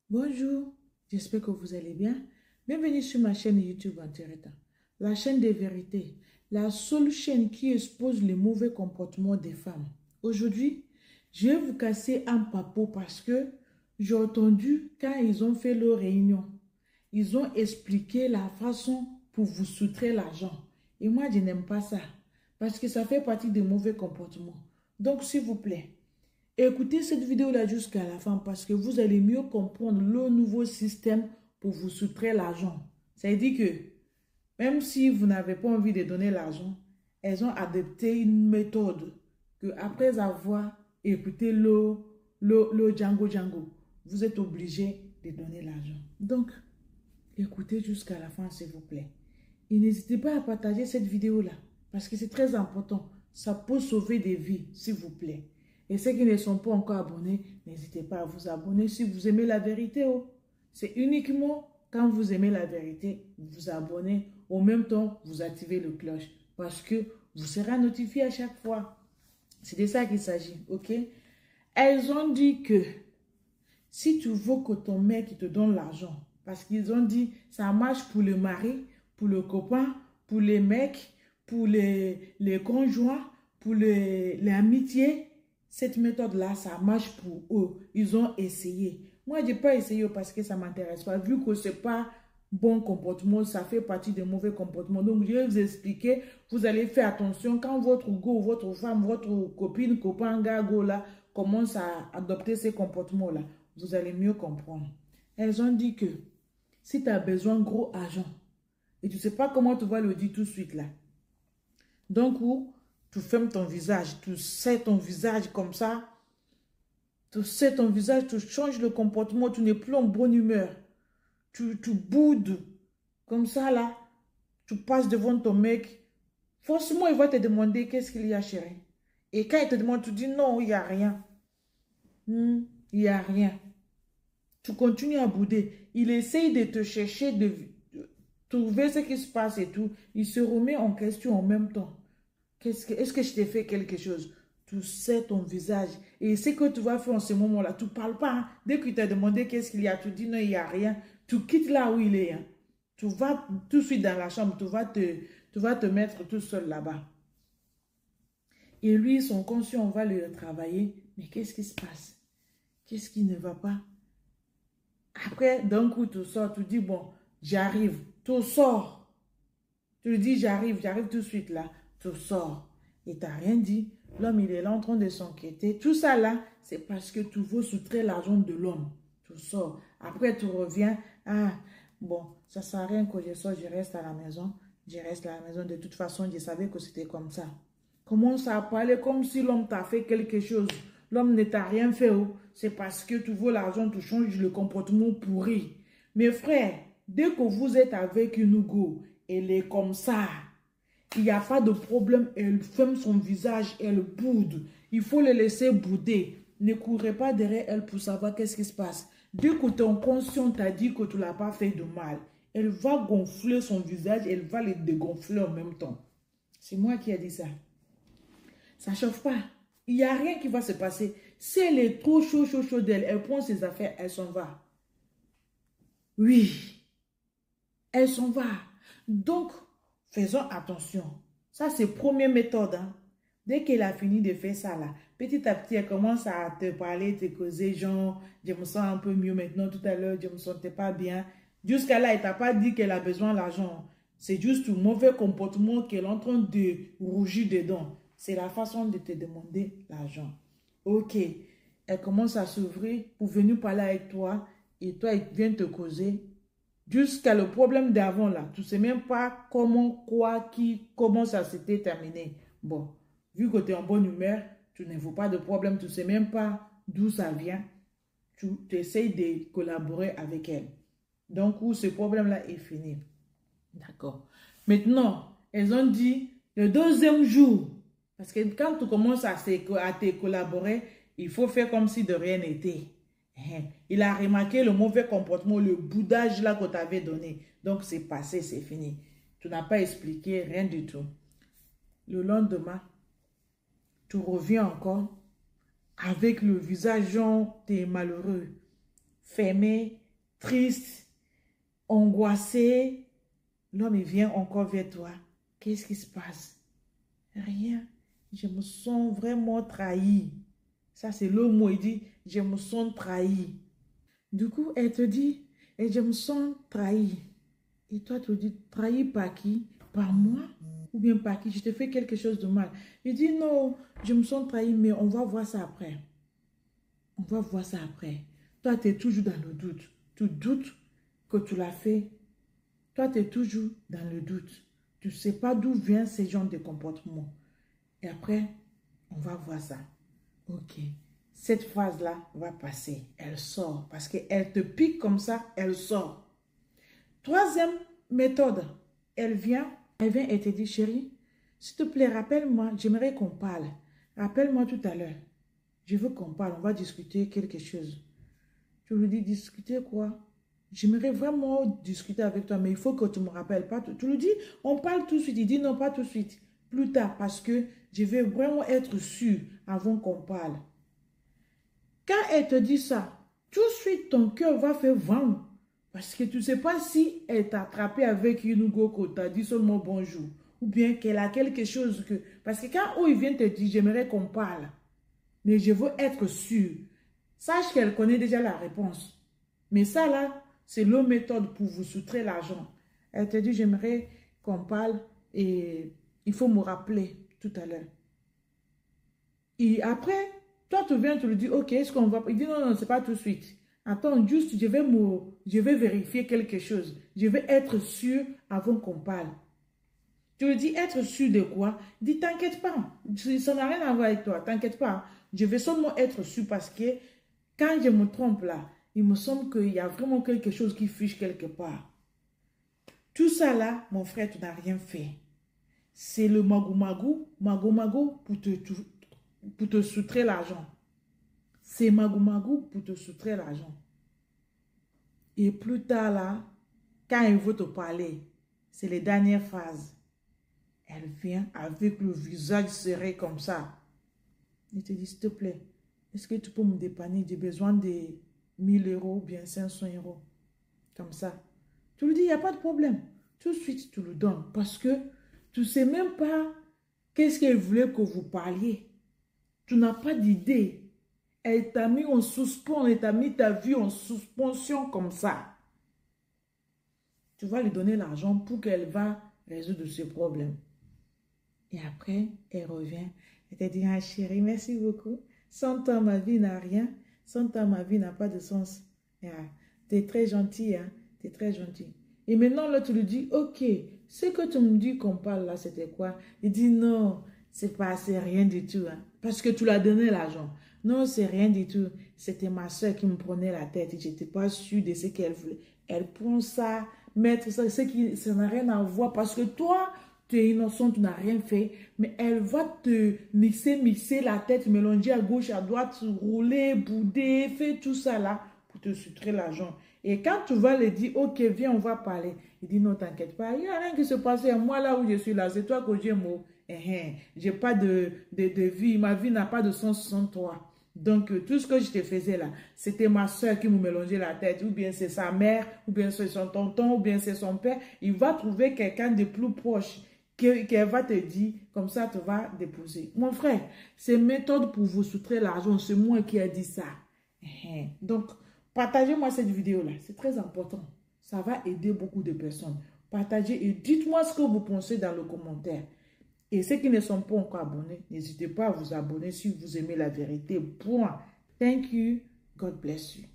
Bonjour, j'espère que vous allez bien. Bienvenue sur ma chaîne YouTube Antireta, la chaîne des vérités, la seule chaîne qui expose les mauvais comportements des femmes. Aujourd'hui, je vais vous casser un papo parce que j'ai entendu quand ils ont fait leur réunion, ils ont expliqué la façon pour vous soustraire l'argent. Et moi, je n'aime pas ça parce que ça fait partie des mauvais comportements. Donc, s'il vous plaît, écoutez cette vidéo-là jusqu'à la fin parce que vous allez mieux comprendre le nouveau système pour vous soustraire l'argent. Ça veut dire que même si vous n'avez pas envie de donner l'argent, elles ont adopté une méthode que après avoir écouté le Django, vous êtes obligé de donner l'argent. Donc, écoutez jusqu'à la fin s'il vous plaît. Et n'hésitez pas à partager cette vidéo-là parce que c'est très important. Ça peut sauver des vies, s'il vous plaît. Et ceux qui ne sont pas encore abonnés, n'hésitez pas à vous abonner si vous aimez la vérité. Oh. C'est uniquement quand vous aimez la vérité, vous vous abonnez. Au même temps, vous activez le cloche parce que vous serez notifié à chaque fois. C'est de ça qu'il s'agit, ok? Elles ont dit que si tu veux que ton mec te donne l'argent, parce qu'ils ont dit ça marche pour le mari, pour le copain, pour les mecs, pour les conjoints, pour les amitiés, cette méthode-là, ça marche pour eux. Ils ont essayé. Moi, je n'ai pas essayé parce que ça ne m'intéresse pas. Vu que ce n'est pas bon comportement, ça fait partie des mauvais comportements. Donc, je vais vous expliquer. Vous allez faire attention quand votre go, votre femme, votre copine, copain, gars, go là, commence à adopter ces comportements-là. Vous allez mieux comprendre. Elles ont dit que si tu as besoin de gros argent et tu ne sais pas comment tu vas le dire tout de suite là, donc tu fermes ton visage, tu sais ton visage comme ça, tu sais ton visage, tu changes le comportement, tu n'es plus en bonne humeur, tu boudes comme ça là, tu passes devant ton mec, forcément il va te demander qu'est-ce qu'il y a chérie. Et quand il te demande, tu dis non, il n'y a rien. Il n'y a rien. Tu continues à bouder. Il essaye de te chercher, de trouver ce qui se passe et tout. Il se remet en question en même temps. Est-ce que je t'ai fait quelque chose? Tu sais ton visage. Et ce que tu vas faire en ce moment-là, tu ne parles pas. Hein. Dès qu'il t'a demandé qu'est-ce qu'il y a, tu dis non, il n'y a rien. Tu quittes là où il est. Hein. Tu vas tout de suite dans la chambre. Tu vas te mettre tout seul là-bas. Et lui, son conscient, on va le travailler. Mais qu'est-ce qui se passe? Qu'est-ce qui ne va pas? Après, d'un coup, tu sors, tu dis, bon, j'arrive. Tu sors. Tu lui dis, j'arrive tout de suite là. Tu sors. Et tu n'as rien dit. L'homme, il est là en train de s'enquêter. Tout ça là, c'est parce que tu veux soustraire l'argent de l'homme. Tu sors. Après, tu reviens. Ah, bon, ça ne sert à rien que je sors, je reste à la maison. Je reste à la maison. De toute façon, je savais que c'était comme ça. Commence à parler comme si l'homme t'a fait quelque chose. L'homme ne t'a rien fait. Oh. C'est parce que tu veux l'argent, tu changes le comportement pourri. Mes frères, dès que vous êtes avec une go, elle est comme ça. Il n'y a pas de problème. Elle ferme son visage, elle boude. Il faut le laisser bouder. Ne courez pas derrière elle pour savoir qu'est-ce qui se passe. Dès que ton conscient t'a dit que tu ne l'as pas fait de mal, elle va gonfler son visage, elle va le dégonfler en même temps. C'est moi qui ai dit ça. Ça ne chauffe pas. Il n'y a rien qui va se passer. Si elle est trop chaud d'elle, elle prend ses affaires, elle s'en va. Oui, elle s'en va. Donc, faisons attention. Ça, c'est la première méthode. Hein. Dès qu'elle a fini de faire ça, là, petit à petit, elle commence à te parler, te causer, genre, je me sens un peu mieux maintenant, tout à l'heure, je ne me sentais pas bien. Jusqu'à là, elle ne t'a pas dit qu'elle a besoin d'argent. C'est juste un mauvais comportement qu'elle est en train de rougir dedans. C'est la façon de te demander l'argent. Ok, elle commence à s'ouvrir pour venir parler avec toi et toi, elle vient te causer. Jusqu'à le problème d'avant là, tu ne sais même pas comment, quoi, qui, comment ça s'était terminé. Bon, vu que tu es en bonne humeur, tu ne veux pas de problème, tu ne sais même pas d'où ça vient. Tu essayes de collaborer avec elle. Donc, où ce problème-là est fini. D'accord. Maintenant, elles ont dit le deuxième jour, parce que quand tu commences à te collaborer, il faut faire comme si de rien n'était. Il a remarqué le mauvais comportement, le boudage là que tu avais donné. Donc, c'est passé, c'est fini. Tu n'as pas expliqué rien du tout. Le lendemain, tu reviens encore avec le visage genre, tu es malheureux. fermé, triste, angoissé. L'homme, il vient encore vers toi. Qu'est-ce qui se passe? Rien. Je me sens vraiment trahi. Ça, c'est le mot. Il dit, je me sens trahi. Du coup, elle te dit, et je me sens trahi. Et toi, tu dis, trahi par qui? Par moi? Ou bien par qui? Je te fais quelque chose de mal. Il dit, non, je me sens trahi, mais on va voir ça après. On va voir ça après. Toi, tu es toujours dans le doute. Tu doutes que tu l'as fait. Toi, tu es toujours dans le doute. Tu ne sais pas d'où vient ce genre de comportement. Et après, on va voir ça. Ok. Cette phase-là va passer. Elle sort. Parce qu'elle te pique comme ça, elle sort. Troisième méthode. Elle vient et te dit, chérie, s'il te plaît, rappelle-moi, j'aimerais qu'on parle. Rappelle-moi tout à l'heure. Je veux qu'on parle, on va discuter quelque chose. Tu lui dis, discuter quoi? J'aimerais vraiment discuter avec toi, mais il faut que tu me rappelles pas. Tu lui dis, on parle tout de suite. Il dit, non, pas tout de suite. Plus tard, parce que je veux vraiment être sûr avant qu'on parle. Quand elle te dit ça, tout de suite, ton cœur va faire vent. Parce que tu ne sais pas si elle t'a attrapé avec une go, t'a dit seulement bonjour. Ou bien qu'elle a quelque chose que... Parce que quand il vient te dire, j'aimerais qu'on parle, mais je veux être sûr. Sache qu'elle connaît déjà la réponse. Mais ça là, c'est l'autre méthode pour vous soustraire l'argent. Elle te dit, j'aimerais qu'on parle et il faut me rappeler tout à l'heure. Et après, toi tu viens, tu lui dis, ok, est-ce qu'on va... Il dit, non, non, c'est pas tout de suite. Attends, juste, je vais vérifier quelque chose. Je vais être sûr avant qu'on parle. Tu lui dis être sûr de quoi? Il dit, t'inquiète pas, ça n'a rien à voir avec toi, t'inquiète pas. Je vais seulement être sûr parce que quand je me trompe là, il me semble qu'il y a vraiment quelque chose qui fiche quelque part. Tout ça là, mon frère, tu n'as rien fait. C'est le magou-magou pour te soustraire l'argent. C'est magou-magou pour te soustraire l'argent. Et plus tard là, quand il veut te parler, c'est les dernières phases. Elle vient avec le visage serré comme ça. Il te dit, s'il te plaît, est-ce que tu peux me dépanner? J'ai besoin de 1000 euros ou bien 500 euros. Comme ça. Tu lui dis, il n'y a pas de problème. Tout de suite, tu le donnes. Parce que tu ne sais même pas qu'est-ce qu'elle voulait que vous parliez. Tu n'as pas d'idée. Elle t'a mis en suspens, elle t'a mis ta vie en suspension comme ça. Tu vas lui donner l'argent pour qu'elle va résoudre ce problème. Et après, elle revient. Elle te dit, ah chérie, merci beaucoup. Sans toi, ma vie n'a rien. Sans toi, ma vie n'a pas de sens. Ah, tu es très gentil, hein. Tu es très gentil. Et maintenant, là, tu lui dis, ok, ce que tu me dis qu'on parle là, c'était quoi? Il dit, non, c'est rien du tout. Hein. Parce que tu l'as donné l'argent. Non, c'est rien du tout. C'était ma soeur qui me prenait la tête. Je n'étais pas sûre de ce qu'elle voulait. Elle prend ça, mettre ça, ça n'a rien à voir. Parce que toi, tu es innocent, tu n'as rien fait, mais elle va te mixer la tête, mélanger à gauche, à droite, rouler, bouder, faire tout ça là pour te soustraire l'argent. Et quand tu vas lui dire, ok, viens, on va parler, il dit, non, t'inquiète pas, il n'y a rien qui se passe. Moi là où je suis là, c'est toi que j'ai mot. J'ai pas de vie, ma vie n'a pas de sens sans toi. Donc, tout ce que je te faisais là, c'était ma soeur qui me mélangeait la tête, ou bien c'est sa mère, ou bien c'est son tonton, ou bien c'est son père. Il va trouver quelqu'un de plus proche qu'elle va te dire, comme ça, tu vas déposer. Mon frère, ces méthodes pour vous soustraire l'argent, c'est moi qui ai dit ça. Donc, partagez-moi cette vidéo-là, c'est très important. Ça va aider beaucoup de personnes. Partagez et dites-moi ce que vous pensez dans le commentaire. Et ceux qui ne sont pas encore abonnés, n'hésitez pas à vous abonner si vous aimez la vérité. Point. Thank you. God bless you.